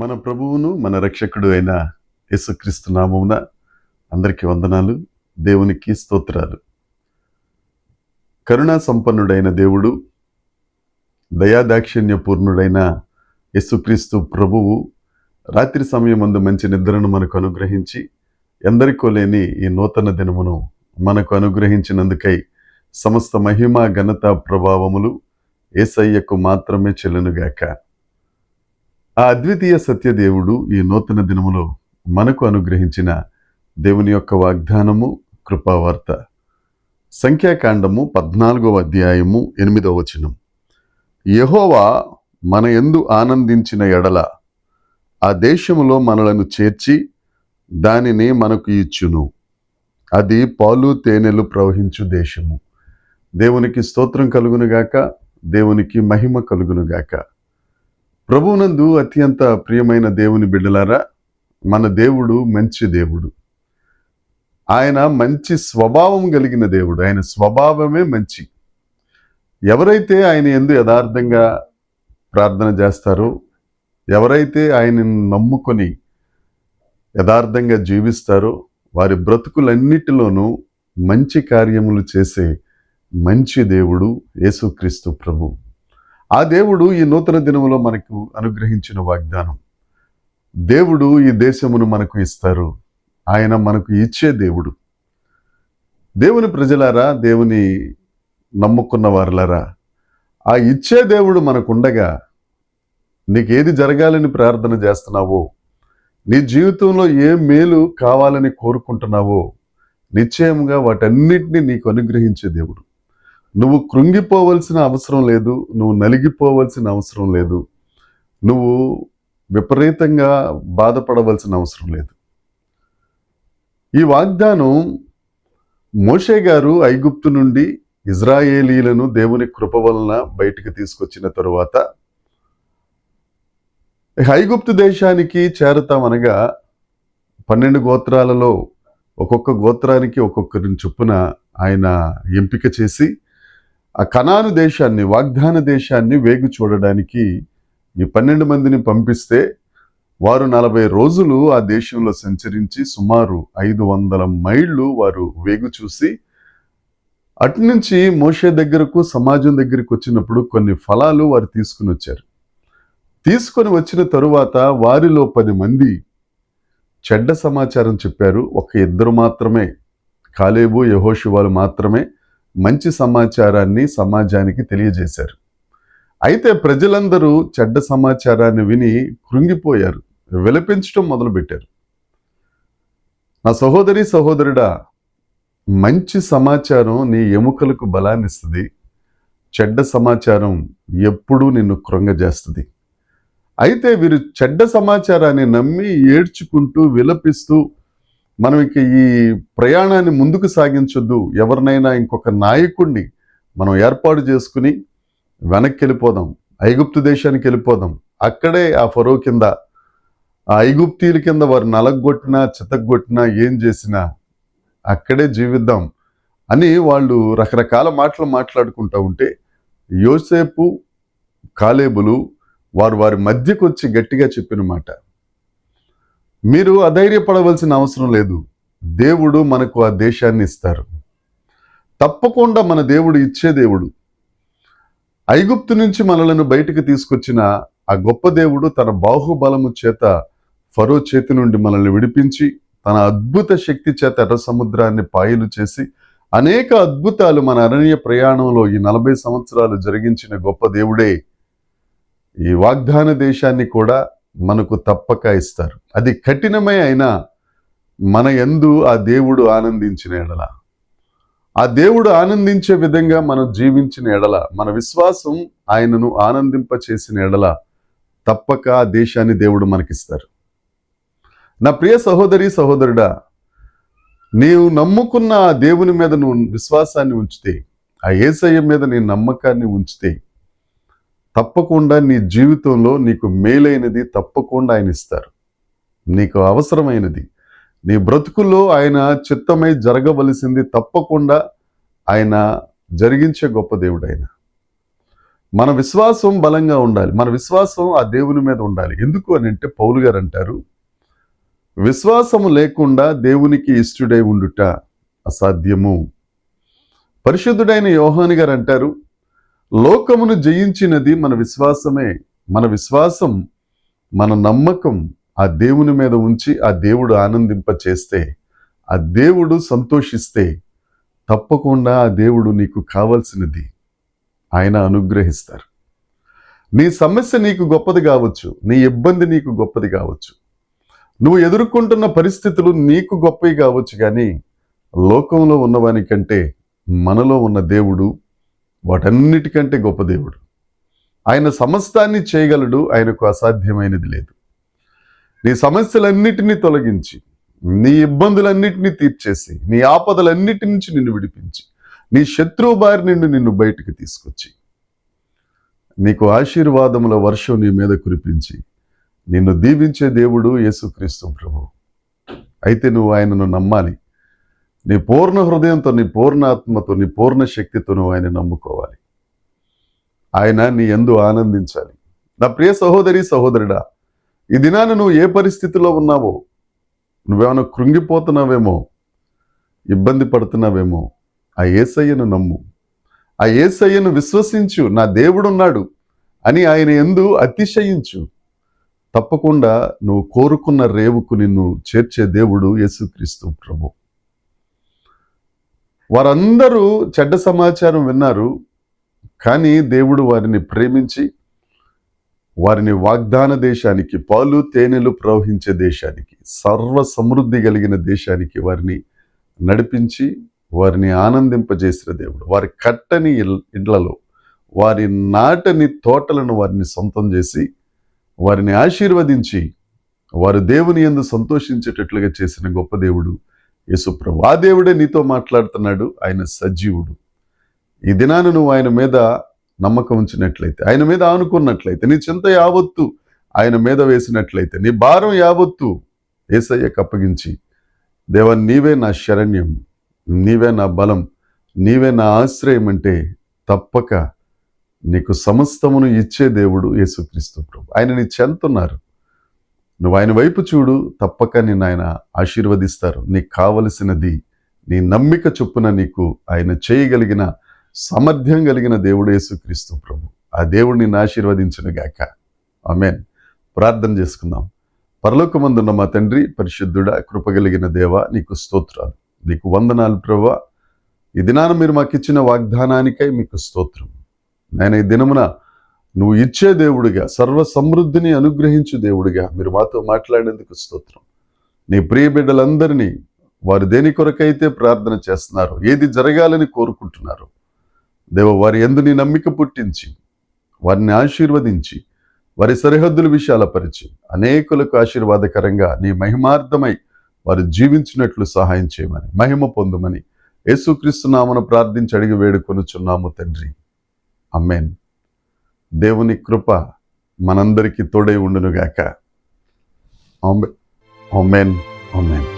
మన ప్రభువును మన రక్షకుడు అయిన యేసుక్రీస్తు నామమున అందరికీ వందనాలు. దేవునికి స్తోత్రాలు. కరుణా సంపన్నుడైన దేవుడు, దయాదాక్షిణ్య పూర్ణుడైన యేసుక్రీస్తు ప్రభువు రాత్రి సమయమందు మంచి నిద్రను మనకు అనుగ్రహించి ఎందరికో లేని ఈ నూతన దినమును మనకు అనుగ్రహించినందుకై సమస్త మహిమ ఘనత ప్రభావములు యేసయ్యకు మాత్రమే చెల్లునుగాక. ఆ అద్వితీయ సత్యదేవుడు ఈ నూతన దినములో మనకు అనుగ్రహించిన దేవుని యొక్క వాగ్దానము, కృపావార్త. సంఖ్యాకాండము 14వ అధ్యాయము 8వ వచనం. యెహోవా మన యందు ఆనందించిన ఎడల ఆ దేశములో మనలను చేర్చి దానిని మనకు ఇచ్చును. అది పాలు తేనెలు ప్రవహించు దేశము. దేవునికి స్తోత్రం కలుగునుగాక, దేవునికి మహిమ కలుగునుగాక. ప్రభువునందు అత్యంత ప్రియమైన దేవుని బిడ్డలారా, మన దేవుడు మంచి దేవుడు. ఆయన మంచి స్వభావం కలిగిన దేవుడు. ఆయన స్వభావమే మంచి. ఎవరైతే ఆయన యందు యథార్థంగా ప్రార్థన చేస్తారో, ఎవరైతే ఆయనను నమ్ముకొని యథార్థంగా జీవిస్తారో, వారి బ్రతుకులన్నిటిలోనూ మంచి కార్యములు చేసే మంచి దేవుడు యేసుక్రీస్తు ప్రభు. ఆ దేవుడు ఈ నూతన దినములో మనకు అనుగ్రహించిన వాగ్దానం. దేవుడు ఈ దేశమును మనకు ఇస్తారు. ఆయన మనకు ఇచ్చే దేవుడు. దేవుని ప్రజలారా, దేవుని నమ్ముకున్న వారులారా, ఆ ఇచ్చే దేవుడు మనకుండగా నీకేది జరగాలని ప్రార్థన చేస్తున్నావో, నీ జీవితంలో ఏ మేలు కావాలని కోరుకుంటున్నావో, నిశ్చయంగా వాటన్నిటినీ నీకు అనుగ్రహించే దేవుడు. నువ్వు కృంగిపోవలసిన అవసరం లేదు, నువ్వు నలిగిపోవలసిన అవసరం లేదు, నువ్వు విపరీతంగా బాధపడవలసిన అవసరం లేదు. ఈ వాగ్దానం మోషే గారు ఐగుప్తు నుండి ఇజ్రాయేలీలను దేవుని కృప వలన బయటికి తీసుకొచ్చిన తరువాత ఐగుప్తు దేశానికి చేరతామనగా 12 గోత్రాలలో ఒక్కొక్క గోత్రానికి ఒక్కొక్కరిని చొప్పున ఆయన ఎంపిక చేసి ఆ కనాను దేశాన్ని, వాగ్దాన దేశాన్ని వేగు చూడడానికి ఈ 12 మందిని పంపిస్తే వారు 40 రోజులు ఆ దేశంలో సంచరించి సుమారు 500 మైళ్ళు వారు వేగు చూసి అటు నుంచి మోషే దగ్గరకు, సమాజం దగ్గరికి వచ్చినప్పుడు కొన్ని ఫలాలు వారు తీసుకుని వచ్చారు. తీసుకొని వచ్చిన తరువాత వారిలో 10 మంది చెడ్డ సమాచారం చెప్పారు. ఒక 2 మాత్రమే, కాలేబు, యెహోషువలు మాత్రమే మంచి సమాచారాన్ని సమాజానికి తెలియజేశారు. అయితే ప్రజలందరూ చెడ్డ సమాచారాన్ని విని కృంగిపోయారు, విలపించడం మొదలుపెట్టారు. నా సహోదరి సహోదరుడా, మంచి సమాచారం నీ ఎముకలకు బలాన్ని ఇస్తుంది. చెడ్డ సమాచారం ఎప్పుడూ నిన్ను కృంగజేస్తుంది. అయితే వీరు చెడ్డ సమాచారాన్ని నమ్మి ఏడ్చుకుంటూ విలపిస్తూ, మనం ఇక ఈ ప్రయాణాన్ని ముందుకు సాగించొద్దు, ఎవరినైనా ఇంకొక నాయకుడిని మనం ఏర్పాటు చేసుకుని వెనక్కి వెళ్ళిపోదాం, ఐగుప్తు దేశానికి వెళ్ళిపోదాం, అక్కడే ఆ ఫరో కింద, ఆ ఐగుప్తీయుల కింద వారు నలగొట్టినా చితగ్గొట్టినా ఏం చేసినా అక్కడే జీవిద్దాం అని వాళ్ళు రకరకాల మాటలు మాట్లాడుకుంటూ ఉంటే, యోసేపు, కాలేబులు వారి మధ్యకు వచ్చి గట్టిగా చెప్పిన మాట, మీరు అధైర్యపడవలసిన అవసరం లేదు, దేవుడు మనకు ఆ దేశాన్ని ఇస్తారు. తప్పకుండా మన దేవుడు ఇచ్చే దేవుడు. ఐగుప్తు నుంచి మనలను బయటకు తీసుకొచ్చిన ఆ గొప్ప దేవుడు తన బాహుబలము చేత ఫరో చేతి నుండి మనల్ని విడిపించి, తన అద్భుత శక్తి చేత ఎర్ర సముద్రాన్ని పాయలు చేసి అనేక అద్భుతాలు మన అరణ్య ప్రయాణంలో ఈ 40 సంవత్సరాలు జరిగించిన గొప్ప దేవుడే ఈ వాగ్దాన దేశాన్ని కూడా మనకు తప్పక ఇస్తారు. అది కఠినమే అయినా మన యందు ఆ దేవుడు ఆనందించిన ఎడల, ఆ దేవుడు ఆనందించే విధంగా మనం జీవించిన ఎడల, మన విశ్వాసం ఆయనను ఆనందింప చేసిన ఎడల తప్పక ఆ దేశాన్ని దేవుడు మనకిస్తారు. నా ప్రియ సహోదరి సహోదరుడా, నీవు నమ్ముకున్న ఆ దేవుని మీద నువ్వు విశ్వాసాన్ని ఉంచితే, ఆ యేసయ్య మీద నీ నమ్మకాన్ని ఉంచితే, తప్పకుండా నీ జీవితంలో నీకు మేలైనది తప్పకుండా ఆయన ఇస్తారు. నీకు అవసరమైనది, నీ బ్రతుకుల్లో ఆయన చిత్తమై జరగవలసింది తప్పకుండా ఆయన జరిగించే గొప్ప దేవుడు ఆయన. మన విశ్వాసం బలంగా ఉండాలి. మన విశ్వాసం ఆ దేవుని మీద ఉండాలి. ఎందుకు అని అంటే పౌలు గారు అంటారు, విశ్వాసము లేకుండా దేవునికి ఇష్టుడై ఉండుట అసాధ్యము. పరిశుద్ధుడైన యోహాను గారు అంటారు, లోకమును జయించినది మన విశ్వాసమే. మన విశ్వాసం, మన నమ్మకం ఆ దేవుని మీద ఉంచి ఆ దేవుడు ఆనందింప చేస్తే, ఆ దేవుడు సంతోషిస్తే తప్పకుండా ఆ దేవుడు నీకు కావాల్సినది ఆయన అనుగ్రహిస్తారు. నీ సమస్య నీకు గొప్పది కావచ్చు, నీ ఇబ్బంది నీకు గొప్పది కావచ్చు, నువ్వు ఎదుర్కొంటున్న పరిస్థితులు నీకు గొప్పవి కావచ్చు, కానీ లోకంలో ఉన్నవానికంటే మనలో ఉన్న దేవుడు వాటన్నిటికంటే గొప్ప దేవుడు. ఆయన సమస్తాన్ని చేయగలడు, ఆయనకు అసాధ్యమైనది లేదు. నీ సమస్యలన్నిటినీ తొలగించి, నీ ఇబ్బందులన్నిటినీ తీర్చేసి, నీ ఆపదలన్నిటి నుంచి నిన్ను విడిపించి, నీ శత్రువు బారి నుండి నిన్ను బయటికి తీసుకొచ్చి, నీకు ఆశీర్వాదముల వర్షం నీ మీద కురిపించి నిన్ను దీవించే దేవుడు యేసుక్రీస్తు ప్రభువు. అయితే నువ్వు ఆయనను నమ్మాలి. నీ పూర్ణ హృదయంతో, నీ పూర్ణ ఆత్మతో, నీ పూర్ణ శక్తితో నువ్వు ఆయన నమ్ముకోవాలి. ఆయన నీ యందు ఆనందించాలి. నా ప్రియ సహోదరి సహోదరుడా, ఈ దినాన నువ్వు ఏ పరిస్థితిలో ఉన్నావో, నువ్వేమైనా కృంగిపోతున్నావేమో, ఇబ్బంది పడుతున్నావేమో, ఆ యేసయ్యను నమ్ము. ఆ యేసయ్యను విశ్వసించు. నా దేవుడున్నాడు అని ఆయన యందు అతిశయించు. తప్పకుండా నువ్వు కోరుకున్న రేవుకు నిన్ను చేర్చే దేవుడు యేసుక్రీస్తు ప్రభు. వారందరూ చెడ్డ సమాచారం విన్నారు, కానీ దేవుడు వారిని ప్రేమించి వారిని వాగ్దాన దేశానికి, పాలు తేనెలు ప్రవహించే దేశానికి, సర్వ సమృద్ధి కలిగిన దేశానికి వారిని నడిపించి వారిని ఆనందింపజేసిన దేవుడు. వారి కట్టని ఇళ్లలో, వారి నాటని తోటలను వారిని సొంతం చేసి వారిని ఆశీర్వదించి వారు దేవుని యందు సంతోషించేటట్లుగా చేసిన గొప్ప దేవుడు యేసుప్రభు. ఆ దేవుడే నీతో మాట్లాడుతున్నాడు. ఆయన సజీవుడు. ఈ దినాన నువ్వు ఆయన మీద నమ్మకం ఉంచినట్లయితే, ఆయన మీద ఆనుకున్నట్లయితే, నీ చింత యావత్తు ఆయన మీద వేసినట్లయితే, నీ భారం యావత్తు యేసయ్యకు అప్పగించి, దేవా నీవే నా శరణ్యం, నీవే నా బలం, నీవే నా ఆశ్రయం అంటే తప్పక నీకు సమస్తమును ఇచ్చే దేవుడు యేసుక్రీస్తు ప్రభు. ఆయన నీ చెంతున్నారు. నువ్వు ఆయన వైపు చూడు, తప్పక నిన్ను ఆయన ఆశీర్వదిస్తారు. నీకు కావలసినది నీ నమ్మిక చొప్పున నీకు ఆయన చేయగలిగిన సామర్థ్యం కలిగిన దేవుడు యేసుక్రీస్తు ప్రభు. ఆ దేవుడు నిన్ను ఆశీర్వదించును గాక. ఆమేన్. ప్రార్థన చేసుకుందాం. పరలోకమందున్న మా తండ్రి, పరిశుద్ధుడా, కృపగలిగిన దేవ, నీకు స్తోత్రాలు, నీకు వందనాలు ప్రభువా. ఈ దినాన మీరు మాకు ఇచ్చిన వాగ్దానానికై మీకు స్తోత్రం. నేను ఈ దినమున నువ్వు ఇచ్చే దేవుడిగా, సర్వ సమృద్ధిని అనుగ్రహించు దేవుడిగా మీరు మాతో మాట్లాడేందుకు స్తోత్రం. నీ ప్రియ బిడ్డలందరినీ వారు దేని కొరకైతే ప్రార్థన చేస్తున్నారు, ఏది జరగాలని కోరుకుంటున్నారు, దేవ వారి యందు నీ నమ్మిక పుట్టించి వారిని ఆశీర్వదించి వారి సరిహద్దుల విశాలపరిచి అనేకులకు ఆశీర్వాదకరంగా నీ మహిమార్థమై వారు జీవించినట్లు సహాయం చేయమని, మహిమ పొందుమని యేసుక్రీస్తు నామమున ప్రార్థించి అడిగి వేడుకొనుచున్నాము తండ్రి. ఆమేన్. దేవుని కృప మనందరికీ తోడై ఉండునుగాక. ఆమేన్. ఆమేన్. ఆమేన్.